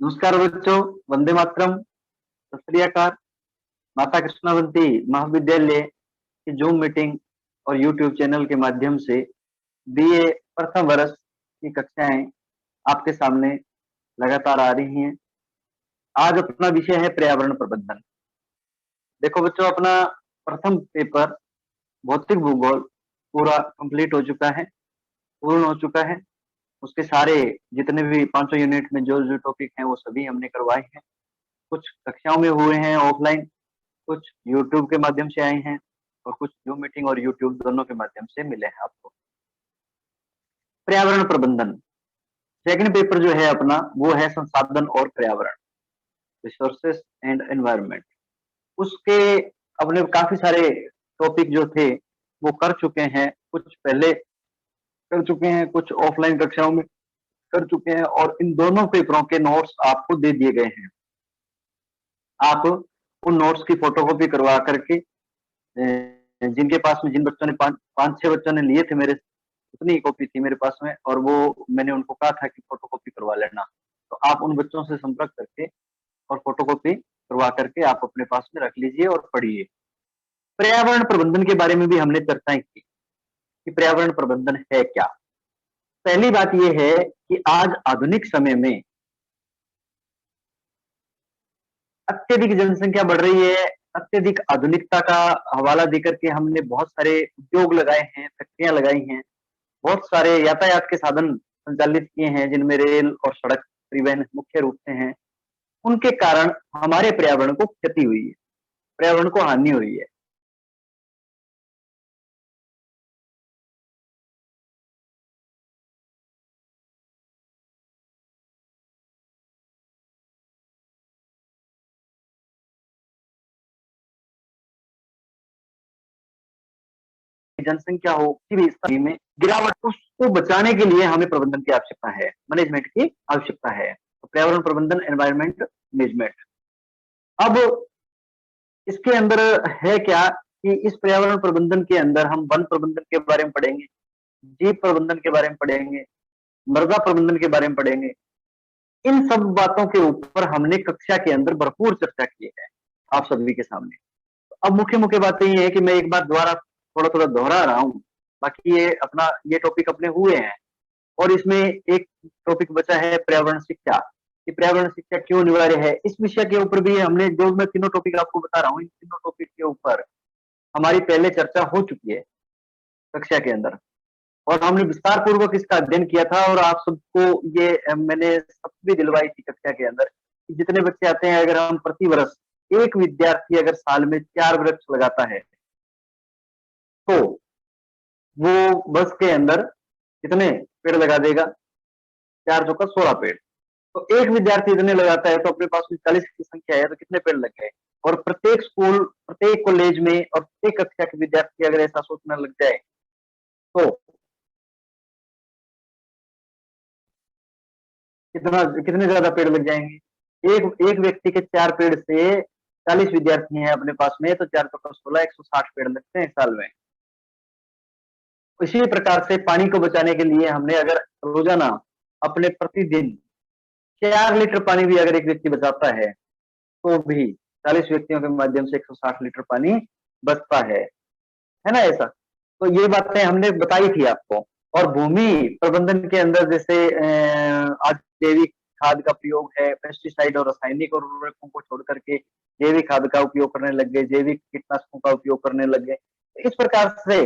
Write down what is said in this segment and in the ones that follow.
नमस्कार बच्चों, वंदे मातरम, सत श्री अकाल। माता कृष्णावंती महाविद्यालय की जूम मीटिंग और यूट्यूब चैनल के माध्यम से बीए प्रथम वर्ष की कक्षाएं आपके सामने लगातार आ रही हैं। आज अपना विषय है पर्यावरण प्रबंधन। देखो बच्चों, अपना प्रथम पेपर भौतिक भूगोल पूरा कंप्लीट हो चुका है, पूर्ण हो चुका है। उसके सारे जितने भी पांचों यूनिट में जो जो टॉपिक हैं वो सभी हमने करवाए हैं। कुछ कक्षाओं में हुए हैं ऑफलाइन, कुछ यूट्यूब के माध्यम से आए हैं और कुछ जूम मीटिंग और यूट्यूब दोनों के माध्यम से मिले हैं आपको। पर्यावरण प्रबंधन सेकंड पेपर जो है अपना, वो है संसाधन और पर्यावरण, रिसोर्सेस एंड एनवायरनमेंट। उसके अपने काफी सारे टॉपिक जो थे वो कर चुके हैं, कुछ पहले कर चुके हैं, कुछ ऑफलाइन कक्षाओं में कर चुके हैं और इन दोनों पेपरों के नोट्स आपको दे दिए गए हैं। आप उन नोट्स की फोटोकॉपी करवा करके जिनके पास में, जिन बच्चों ने पांच छह बच्चों ने लिए थे, मेरे उतनी ही कॉपी थी मेरे पास में और वो मैंने उनको कहा था कि फोटोकॉपी करवा लेना। तो आप उन बच्चों से संपर्क करके और फोटोकॉपी करवा करके आप अपने पास में रख लीजिए और पढ़िए। पर्यावरण प्रबंधन के बारे में भी हमने चर्चाएं की कि पर्यावरण प्रबंधन है क्या। पहली बात यह है कि आज आधुनिक समय में अत्यधिक जनसंख्या बढ़ रही है। अत्यधिक आधुनिकता का हवाला देकर के हमने बहुत सारे उद्योग लगाए हैं, फैक्ट्रियां लगाई हैं, बहुत सारे यातायात के साधन संचालित किए हैं जिनमें रेल और सड़क परिवहन मुख्य रूप से हैं। उनके कारण हमारे पर्यावरण को क्षति हुई है, पर्यावरण को हानि हुई है। जनसंख्या हो किसी भी स्थिति में गिरावट, उसको बचाने के लिए हमें प्रबंधन की आवश्यकता है, मैनेजमेंट की आवश्यकता है। तो पर्यावरण प्रबंधन, एनवायरमेंट मैनेजमेंट। अब इसके अंदर है क्या कि इस पर्यावरण प्रबंधन के अंदर हम वन प्रबंधन के बारे में पढ़ेंगे, जीव प्रबंधन के बारे में पढ़ेंगे, मृदा प्रबंधन के बारे में पढ़ेंगे। इन सब बातों के ऊपर हमने कक्षा के अंदर भरपूर चर्चा की है आप सभी के सामने। अब मुख्य मुख्य बातें ये है कि मैं एक बार दोबारा थोड़ा थोड़ा दोहरा रहा हूँ, बाकी ये टॉपिक अपने हुए हैं और इसमें एक टॉपिक बचा है पर्यावरण शिक्षा कि पर्यावरण शिक्षा क्यों अनिवार्य है। इस विषय के ऊपर भी हमने, जो मैं तीनों टॉपिक आपको बता रहा हूँ, इन तीनों टॉपिक के ऊपर हमारी पहले चर्चा हो चुकी है कक्षा के अंदर और हमने विस्तार पूर्वक इसका अध्ययन किया था और आप सबको ये मैंने सब भी दिलवाई थी कक्षा के अंदर कि जितने बच्चे आते हैं, अगर हम प्रति वर्ष एक विद्यार्थी अगर साल में 4 वृक्ष लगाता है तो वो वर्ष के अंदर कितने पेड़ लगा देगा? 4 चौका 16 पेड़। तो एक विद्यार्थी इतने लगाता है तो अपने पास में 40 की संख्या है तो कितने पेड़ लग गए? और प्रत्येक स्कूल, प्रत्येक कॉलेज में और प्रत्येक कक्षा के विद्यार्थी अगर ऐसा सोचना लग जाए तो कितने ज्यादा पेड़ लग जाएंगे? एक एक व्यक्ति के 4 पेड़ से 40 विद्यार्थी हैं अपने पास में तो 4 चौका 16, 160 पेड़ लगते हैं साल में। इसी प्रकार से पानी को बचाने के लिए हमने अगर रोजाना अपने प्रतिदिन 4 लीटर पानी भी अगर एक व्यक्ति बचाता है तो भी 40 व्यक्तियों के माध्यम से 160 लीटर पानी बचता है ना ऐसा। तो ये बातें हमने बताई थी आपको। और भूमि प्रबंधन के अंदर जैसे आज जैविक खाद का प्रयोग है, पेस्टिसाइड और रासायनिक और उर्वरकों को छोड़ करके जैविक खाद का उपयोग करने लग गए, जैविक कीटनाशकों का उपयोग करने लग गए। इस प्रकार से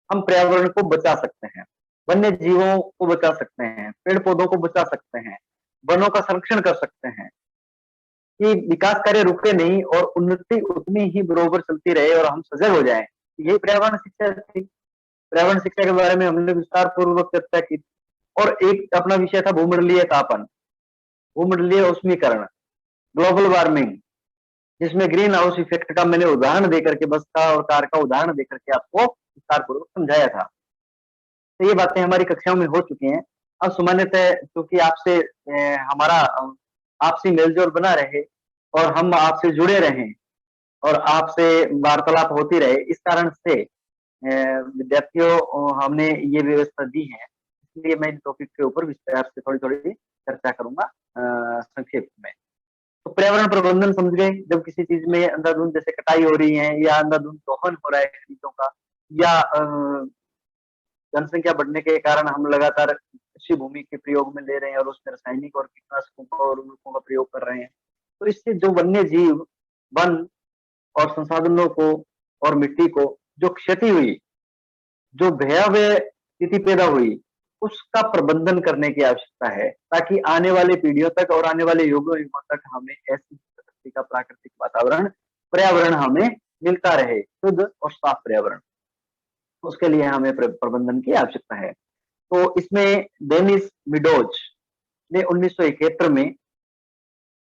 हम पर्यावरण को बचा सकते हैं, वन्य जीवों को बचा सकते हैं, पेड़ पौधों को बचा सकते हैं, वनों का संरक्षण कर सकते हैं कि विकास कार्य रुके नहीं और उन्नति उतनी ही बरोबर चलती रहे और हम सजग हो जाएं। यही पर्यावरण शिक्षा थी। पर्यावरण शिक्षा के बारे में हमने विस्तार पूर्वक चर्चा की और एक अपना विषय था भूमंडलीय तापन, भूमंडलीय उष्मीकरण, ग्लोबल वार्मिंग, जिसमें ग्रीन हाउस इफेक्ट का मैंने उदाहरण देकर के, बस का और कार का उदाहरण देकर के आपको विस्तार पूर्वक समझाया था। तो ये बातें हमारी कक्षाओं में हो चुकी हैं। अब सामान्यतः क्योंकि आपसे हमारा आपसी मेलजोल बना रहे और हम आपसे जुड़े रहें और आपसे वार्तालाप होती रहे, इस कारण से विद्यार्थियों हमने ये व्यवस्था दी है। इसलिए मैं इन टॉपिक के ऊपर विस्तार से थोड़ी-थोड़ी चर्चा करूँगा संक्षेप में। तो पर्यावरण प्रबंधन समझ गए, जब किसी चीज़ में अंधाधुंध जैसे कटाई हो रही है या अंधाधुंध दोहन हो रहा है चीज़ों का या जनसंख्या बढ़ने के कारण हम लगातार कृषि भूमि के प्रयोग में ले रहे हैं और उसमें रासायनिक और कीटनाशकों का और उर्वरकों का प्रयोग कर रहे हैं। तो इससे जो वन्य जीव, वन और संसाधनों को और मिट्टी को जो क्षति हुई, जो भयावह स्थिति पैदा हुई, उसका प्रबंधन करने की आवश्यकता है, ताकि आने वाले पीढ़ियों तक और आने वाले युगों तक हमें ऐसी प्रकृति का प्राकृतिक वातावरण, पर्यावरण हमें मिलता रहे, शुद्ध और साफ पर्यावरण। उसके लिए हमें प्रबंधन की आवश्यकता है। तो इसमें डेनिस मिडोज ने 1971 में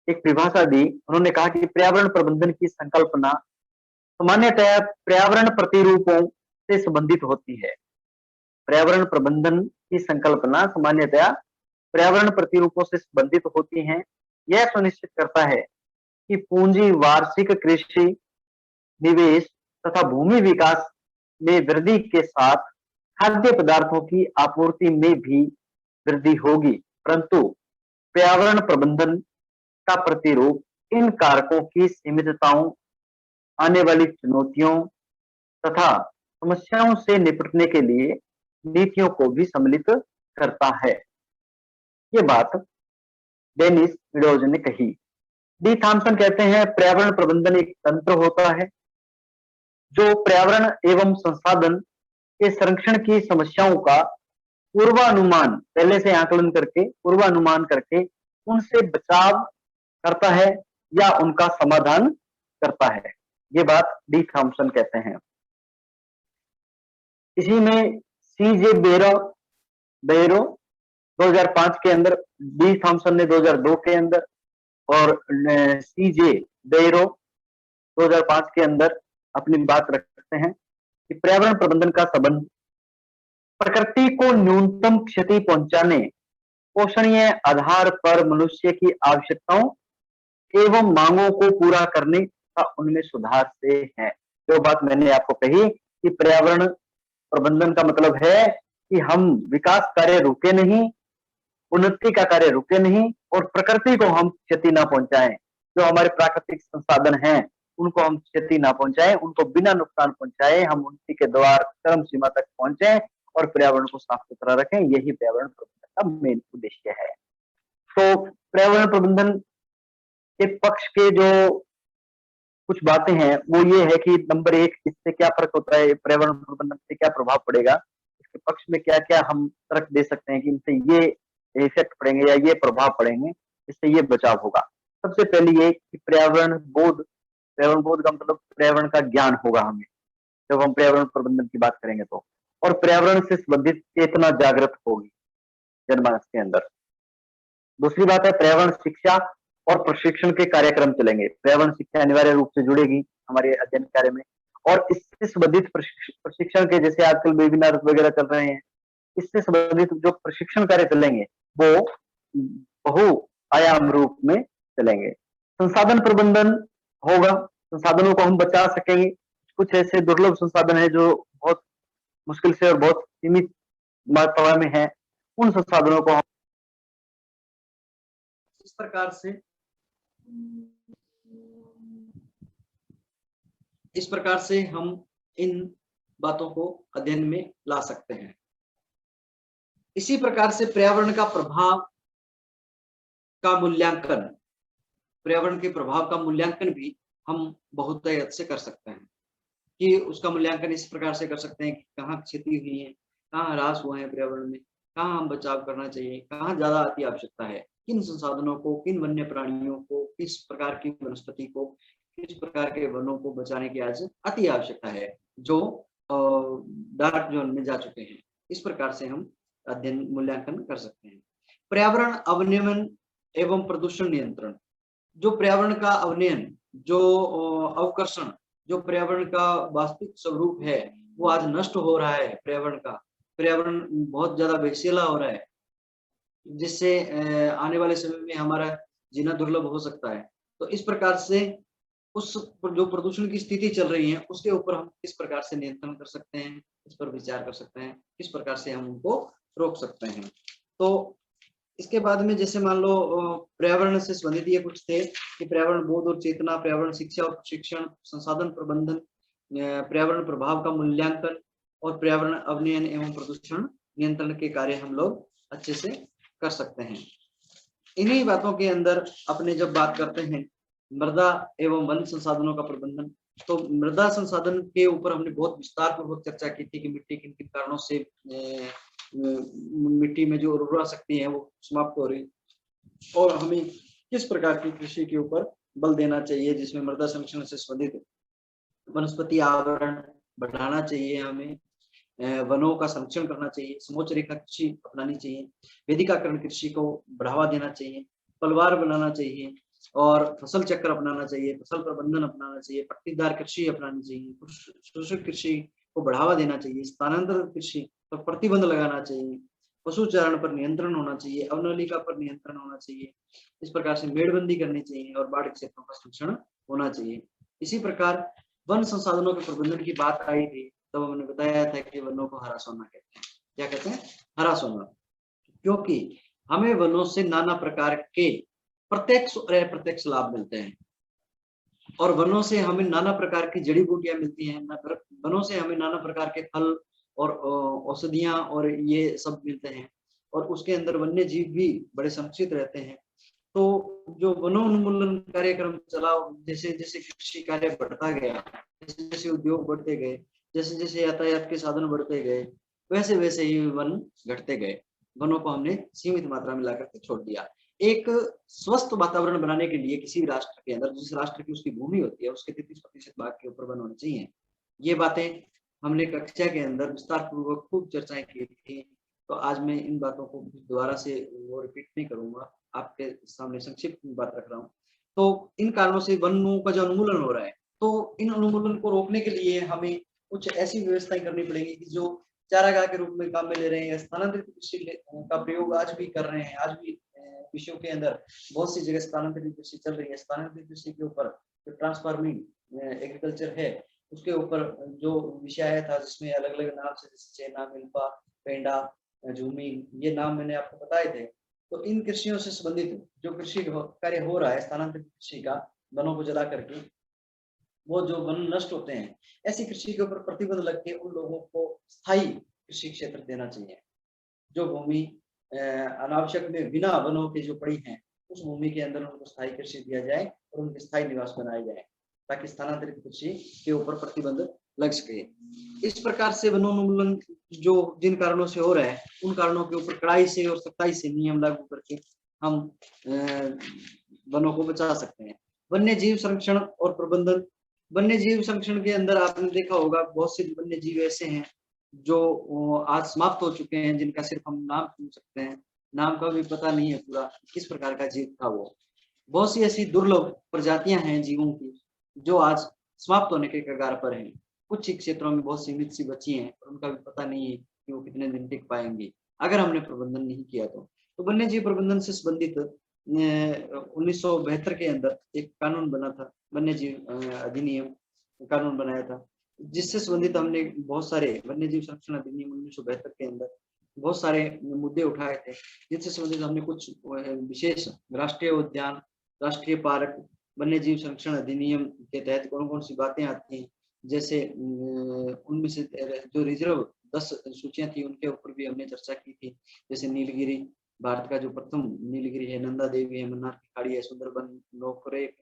एक परिभाषा दी। उन्होंने कहा कि पर्यावरण प्रबंधन की संकल्पना सामान्यतः पर्यावरण प्रतिरूपों से संबंधित होती है। पर्यावरण प्रबंधन की संकल्पना सामान्यतया पर्यावरण प्रतिरूपों से संबंधित होती हैं। यह सुनिश्चित करता है कि पूंजी वार्षिक कृषि निवेश तथा भूमि विकास में वृद्धि के साथ खाद्य पदार्थों की आपूर्ति में भी वृद्धि होगी, परंतु पर्यावरण प्रबंधन का प्रतिरूप इन कारकों की सीमितताओं, आने वाली चुनौतियों तथा समस्याओं से निपटने के लिए नीतियों को भी सम्मिलित करता है। ये बात डेनिस मिडोज ने कही। डी थॉमसन कहते हैं पर्यावरण प्रबंधन एक तंत्र होता है जो पर्यावरण एवं संसाधन के संरक्षण की समस्याओं का पूर्वानुमान, पहले से आकलन करके पूर्वानुमान करके उनसे बचाव करता है या उनका समाधान करता है। ये बात डी थॉमसन कहते हैं। इसी में सीजे बेरो 2005 के अंदर, डी थॉमसन ने 2002 के अंदर और सीजे बेरो 2005 के अंदर अपनी बात रखते हैं कि पर्यावरण प्रबंधन का संबंध प्रकृति को न्यूनतम क्षति पहुंचाने, पोषणीय आधार पर मनुष्य की आवश्यकताओं एवं मांगों को पूरा करने का उनमें सुधार से है। जो बात मैंने आपको कही कि पर्यावरण प्रबंधन का मतलब है कि हम विकास कार्य रुके नहीं, उन्नति का कार्य रुके नहीं और प्रकृति को हम क्षति ना पहुंचाएं। जो हमारे प्राकृतिक संसाधन हैं उनको हम क्षति ना पहुंचाएं, उनको बिना नुकसान पहुंचाए हम उन्नति के द्वार चरम सीमा तक पहुंचे और पर्यावरण को साफ सुथरा रखें। यही पर्यावरण प्रबंधन का मेन उद्देश्य है। तो पर्यावरण प्रबंधन के पक्ष के जो कुछ बातें हैं वो ये है कि नंबर 1, इससे क्या फर्क होता है, पर्यावरण प्रबंधन से क्या प्रभाव पड़ेगा, इसके पक्ष में क्या क्या हम तर्क दे सकते हैं कि इनसे ये इफेक्ट पड़ेंगे या ये प्रभाव पड़ेंगे, इससे ये बचाव होगा। सबसे पहले ये कि पर्यावरण बोध का मतलब पर्यावरण का ज्ञान होगा हमें, जब हम पर्यावरण प्रबंधन की बात करेंगे तो, और पर्यावरण से संबंधित चेतना जागृत होगी जनमानस के अंदर। दूसरी बात है पर्यावरण शिक्षा और प्रशिक्षण के कार्यक्रम चलेंगे। पर्यावरण शिक्षा अनिवार्य रूप से जुड़ेगी हमारे अध्ययन कार्य में और इससे संबंधित प्रशिक्षण के, जैसे आजकल वेबिनार वगैरह चल रहे हैं, इससे संबंधित जो प्रशिक्षण कार्य चलेंगे वो बहुआयाम रूप में चलेंगे। संसाधन प्रबंधन होगा, संसाधनों को हम बचा सकेंगे। कुछ ऐसे दुर्लभ संसाधन है जो बहुत मुश्किल से और बहुत सीमित मात्रा में है, उन संसाधनों को हम इस प्रकार से हम इन बातों को अध्ययन में ला सकते हैं। इसी प्रकार से पर्यावरण का प्रभाव का मूल्यांकन, पर्यावरण के प्रभाव का मूल्यांकन भी हम बहुत हद से कर सकते हैं कि उसका मूल्यांकन इस प्रकार से कर सकते हैं कि कहाँ क्षति हुई है, कहाँ ह्रास हुआ है पर्यावरण में, कहाँ हम बचाव करना चाहिए, कहाँ ज्यादा अति आवश्यकता है, किन संसाधनों को, किन वन्य प्राणियों को, किस प्रकार की वनस्पति को, किस प्रकार के वनों को बचाने की आज अति आवश्यकता है जो डार्क जोन में जा चुके हैं। इस प्रकार से हम अध्ययन मूल्यांकन कर सकते हैं। पर्यावरण अवनयन एवं प्रदूषण नियंत्रण, जो पर्यावरण का अवनयन, जो अवकर्षण, जो पर्यावरण का वास्तविक स्वरूप है वो आज नष्ट हो रहा है। पर्यावरण बहुत ज्यादा विषैला हो रहा है, जिससे आने वाले समय में हमारा जीना दुर्लभ हो सकता है। तो इस प्रकार से उस जो प्रदूषण की स्थिति चल रही है उसके ऊपर हम किस प्रकार से नियंत्रण कर सकते हैं, इस पर विचार कर सकते हैं, किस प्रकार से हम उनको रोक सकते हैं। तो इसके बाद में जैसे मान लो पर्यावरण से संबंधित ये कुछ थे कि पर्यावरण बोध और चेतना, पर्यावरण शिक्षा और प्रशिक्षण, संसाधन प्रबंधन, पर्यावरण प्रभाव का मूल्यांकन और पर्यावरण अवनयन एवं प्रदूषण नियंत्रण के कार्य हम लोग अच्छे से कर सकते हैं। इन्हीं बातों के अंदर अपने जब बात करते हैं मृदा एवं वन संसाधनों का प्रबंधन, तो मृदा संसाधन के ऊपर हमने बहुत विस्तार पूर्वक चर्चा की थी कि मिट्टी किन किन कारणों से मिट्टी में जो उर्वरा शक्ति है वो समाप्त हो रही और हमें किस प्रकार की कृषि के ऊपर बल देना चाहिए, जिसमें मृदा संरक्षण से संबंधित वनस्पति आवरण बढ़ाना चाहिए, हमें वनों का संरक्षण करना चाहिए, समोच्च रेखा कृषि अपनानी चाहिए, वेदिकाकरण कृषि को बढ़ावा देना चाहिए, पलवार बनाना चाहिए और फसल चक्र अपनाना चाहिए, फसल प्रबंधन अपनाना चाहिए, पट्टीदार कृषि अपनानी चाहिए, शोषक कृषि को बढ़ावा देना चाहिए, स्थानांतरित कृषि पर प्रतिबंध लगाना चाहिए, पशु चारण पर नियंत्रण होना चाहिए, अवनलिका पर नियंत्रण होना चाहिए, इस प्रकार से मेड़बंदी करनी चाहिए और बाढ़ क्षेत्रों का संरक्षण होना चाहिए। इसी प्रकार वन संसाधनों के प्रबंधन की बात आई थी, तब हमने बताया था कि वनों को हरा सोना कहते हैं। क्या कहते हैं? हरा सोना, क्योंकि हमें वनों से नाना प्रकार के प्रत्यक्ष और अप्रत्यक्ष लाभ मिलते हैं और वनों से हमें नाना प्रकार की जड़ी बूटियां मिलती हैं, वनों से हमें नाना प्रकार के फल और औषधियां और ये सब मिलते हैं और उसके अंदर वन्य जीव भी बड़े संरक्षित रहते हैं। तो जो वनोन्मूलन कार्यक्रम चला, जैसे जैसे कृषि कार्य बढ़ता गया, जैसे जैसे उद्योग बढ़ते गए, जैसे जैसे यातायात के साधन बढ़ते गए, वैसे वैसे ही वन घटते गए। वनों को हमने सीमित मात्रा में लाकर के छोड़ दिया। एक स्वस्थ वातावरण बनाने के लिए किसी भी राष्ट्र के अंदर, जिस राष्ट्र की उसकी भूमि होती है, उसके 33% भाग के ऊपर वन होने चाहिए। ये बातें हमने कक्षा के अंदर विस्तार पूर्वक खूब चर्चाएं की थी, तो आज मैं इन बातों को दोबारा से वो रिपीट नहीं करूंगा, आपके सामने संक्षिप्त में बात रख रहा हूँ। तो इन कारणों से वनों का जो उन्मूलन हो रहा है, तो इन उन्मूलन को रोकने के लिए हमें कुछ ऐसी व्यवस्थाएं करनी पड़ेगी कि जो चारागाह के रूप में काम में ले रहे हैं, स्थानांतरित कृषि का प्रयोग आज भी कर रहे हैं, आज भी विषयों के अंदर बहुत सी जगह स्थानांतरित कृषि चल रही है। स्थानांतरित कृषि के ऊपर जो ट्रांसफार्मिंग एग्रीकल्चर है, उसके ऊपर जो विषय आया था, जिसमें अलग अलग नाम से, जैसे चेना, मिल्पा, पेंडा, झूमी, ये नाम मैंने आपको बताए थे। तो इन कृषियों से संबंधित जो कृषि कार्य हो रहा है स्थानांतरित कृषि का, वनों को जला करके, वो जो वन नष्ट होते हैं, ऐसी कृषि के ऊपर प्रतिबंध लग के उन लोगों को स्थायी कृषि क्षेत्र देना चाहिए। जो भूमि अनावश्यक में बिना वनों के जो पड़ी है, उस भूमि के अंदर उनको स्थायी कृषि दिया जाए और उनके स्थायी निवास बनाए जाए, ताकि स्थानांतरित कृषि के ऊपर प्रतिबंध लग सके। इस प्रकार से वनोन्मूलन जो जिन कारणों से हो रहा है, उन कारणों के ऊपर कड़ाई से और सख्ताई से नियम लागू करके हम वनों को बचा सकते हैं। वन्य जीव संरक्षण और प्रबंधन, वन्य जीव संरक्षण के अंदर आपने देखा होगा बहुत से वन्य जीव ऐसे हैं जो आज समाप्त हो चुके हैं, जिनका सिर्फ हम नाम सुन सकते हैं, नाम का भी पता नहीं है पूरा किस प्रकार का जीव था वो। बहुत सी ऐसी दुर्लभ प्रजातियां हैं जीवों की जो आज समाप्त होने के कगार पर हैं। कुछ ही क्षेत्रों में बहुत सीमित सी बची हैं और उनका भी पता नहीं है कि वो कितने दिन टिक पाएंगे अगर हमने प्रबंधन नहीं किया तो वन्य जीव प्रबंधन से संबंधित 1972 के अंदर एक कानून बना था, वन्य जीव अधिनियम कानून बनाया था, जिससे संबंधित हमने बहुत सारे वन्य जीव संरक्षण अधिनियम 1972 के अंदर बहुत सारे मुद्दे उठाए थे, जिससे संबंधित हमने कुछ विशेष राष्ट्रीय उद्यान, राष्ट्रीय पार्क, वन्य जीव संरक्षण अधिनियम के तहत कौन कौन सी बातें आती हैं, जैसे उनमें से जो रिजर्व 10 सूचियां थी उनके ऊपर भी हमने चर्चा की थी। जैसे नीलगिरी, भारत का जो प्रथम नीलगिरी है, नंदा देवी है, मन्नार की खाड़ी है, सुंदरबन, नोकरेक,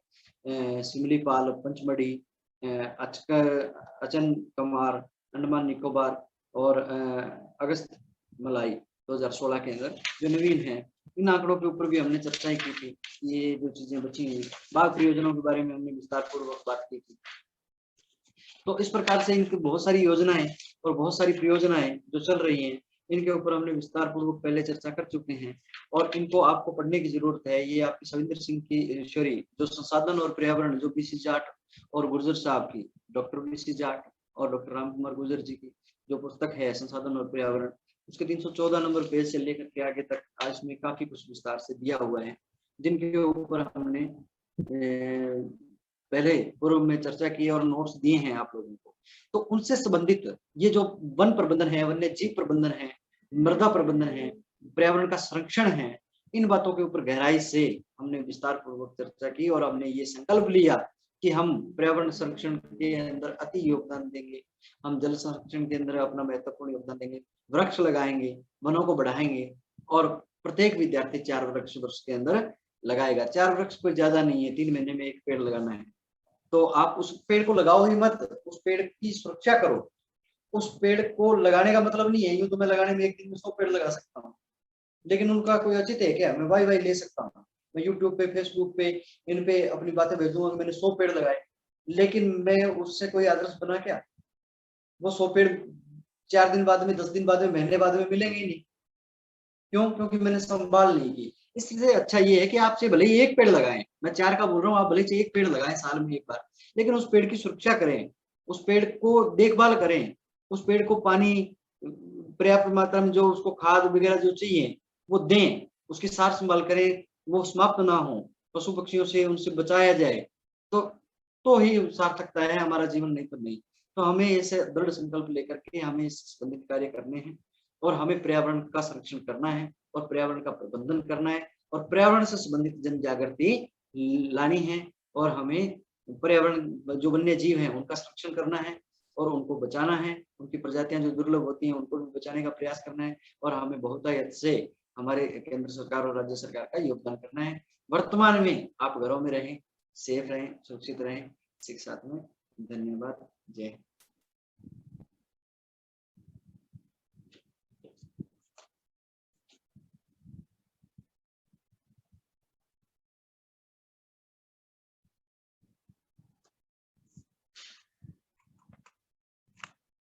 सिमलीपाल, पंचमढ़ी, अचन कमार, अंडमान निकोबार और अगस्त मलाई 2016 के अंदर जो नवीन है। इन आंकड़ों के ऊपर भी हमने चर्चाएं की थी। ये जो चीजें बची हुई, बाघ परियोजनाओं के बारे में हमने विस्तार पूर्वक बात की थी। तो इस प्रकार से इनकी बहुत सारी योजनाएं और बहुत सारी परियोजनाएं जो चल रही हैं, इनके ऊपर हमने विस्तार पूर्वक पहले चर्चा कर चुके हैं और इनको आपको पढ़ने की जरूरत है। ये आपकी सविंदर सिंह की ईश्वरी जो संसाधन और पर्यावरण, जो बीसी जाट और गुर्जर साहब की, डॉक्टर बीसी जाट और डॉक्टर राम कुमार गुर्जर जी की जो पुस्तक है संसाधन और पर्यावरण, उसके 314 नंबर पेज से लेकर के आगे तक आज में काफी कुछ विस्तार से दिया हुआ है, जिनके ऊपर हमने पहले पूर्व में चर्चा की और नोट्स दिए हैं आप लोगों को। तो उनसे संबंधित ये जो वन प्रबंधन है, वन्य जीव प्रबंधन है, मृदा प्रबंधन है, पर्यावरण का संरक्षण है, इन बातों के ऊपर गहराई से हमने विस्तार पूर्वक चर्चा की और हमने ये संकल्प लिया कि हम पर्यावरण संरक्षण के अंदर अति योगदान देंगे, हम जल संरक्षण के अंदर अपना महत्वपूर्ण योगदान देंगे, वृक्ष लगाएंगे, वनों को बढ़ाएंगे और प्रत्येक विद्यार्थी 4 वृक्ष वर्ष के अंदर लगाएगा। 4 वृक्ष कोई ज्यादा नहीं है, 3 महीने में 1 पेड़ लगाना है। तो आप उस पेड़ को लगाओ ही मत, उस पेड़ की सुरक्षा करो। उस पेड़ को लगाने का मतलब नहीं है यूं तो मैं लगाने में 1 दिन में 100 पेड़ लगा सकता हूँ, लेकिन उनका कोई औचित्य है क्या? मैं वाई ले सकता हूँ, मैं यूट्यूब पे, फेसबुक पे, इन पे अपनी बातें भेजूंगा कि मैंने 100 पेड़ लगाए, लेकिन मैं उससे कोई आदर्श बना क्या? वो 100 पेड़ 4 दिन बाद में, 10 दिन बाद में, महीने बाद में मिलेंगे ही नहीं। क्यों? क्योंकि मैंने संभाल नहीं की। इससे अच्छा ये है कि आप चाहे भले ही 1 पेड़ लगाएं, मैं 4 का बोल रहा हूँ, आप भले ही 1 पेड़ लगाएं साल में 1 बार, लेकिन उस पेड़ की सुरक्षा करें, उस पेड़ को देखभाल करें, उस पेड़ को पानी पर्याप्त मात्रा में, जो उसको खाद वगैरह जो चाहिए वो दें, उसकी सार संभाल करें, वो समाप्त ना हो, पशु पक्षियों से उनसे बचाया जाए, तो ही सार्थकता है हमारा जीवन, नहीं तो नहीं। तो हमें ऐसे दृढ़ संकल्प लेकर के हमें संबंधित कार्य करने हैं और हमें पर्यावरण का संरक्षण करना है और पर्यावरण का प्रबंधन करना है और पर्यावरण से संबंधित जन जागृति लानी है और हमें पर्यावरण, जो वन्य जीव हैं उनका संरक्षण करना है और उनको बचाना है, उनकी प्रजातियां जो दुर्लभ होती हैं उनको भी बचाने का प्रयास करना है और हमें बहुतायत से हमारे केंद्र सरकार और राज्य सरकार का योगदान करना है। वर्तमान में आप घरों में रहें, सेफ रहें, सुरक्षित रहें, इसी के साथ में धन्यवाद। जय हिंद।